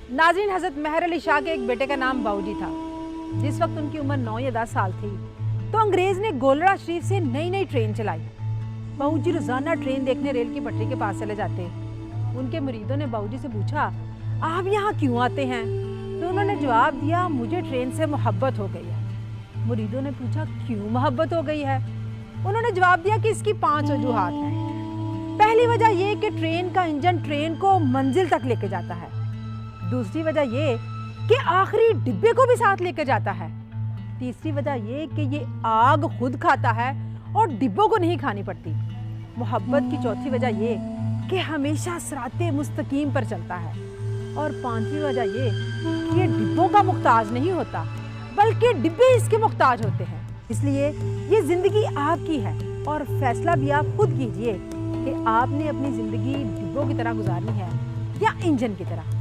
नाज़रीन, हज़रत मेहर अली शाह के एक बेटे का नाम बाऊजी था। जिस वक्त उनकी उम्र 9 या 10 साल थी तो अंग्रेज़ ने गोलरा शरीफ से नई नई ट्रेन चलाई। बाऊजी रोज़ाना ट्रेन देखने रेल की पटरी के पास चले जाते। उनके मुरीदों ने बाऊजी से पूछा, आप यहाँ क्यों आते हैं? तो उन्होंने जवाब दिया, मुझे ट्रेन से मोहब्बत हो गई है। मुरीदों ने पूछा, क्यों मोहब्बत हो गई है? उन्होंने जवाब दिया कि इसकी 5 वजूहात हैं। पहली वजह यह कि ट्रेन का इंजन ट्रेन को मंजिल तक लेके जाता है। दूसरी वजह ये कि आखिरी डिब्बे को भी साथ लेकर जाता है। तीसरी वजह ये कि ये आग खुद खाता है और डिब्बों को नहीं खानी पड़ती। मोहब्बत की चौथी वजह ये कि हमेशा सिराते मुस्तकीम पर चलता है। और पांचवी वजह ये कि ये डिब्बों का मुख्ताज नहीं होता, बल्कि डिब्बे इसके मुख्ताज होते हैं। इसलिए ये जिंदगी आपकी है और फैसला भी आप खुद कीजिए कि आपने अपनी जिंदगी डिब्बों की तरह गुजारनी है या इंजन की तरह।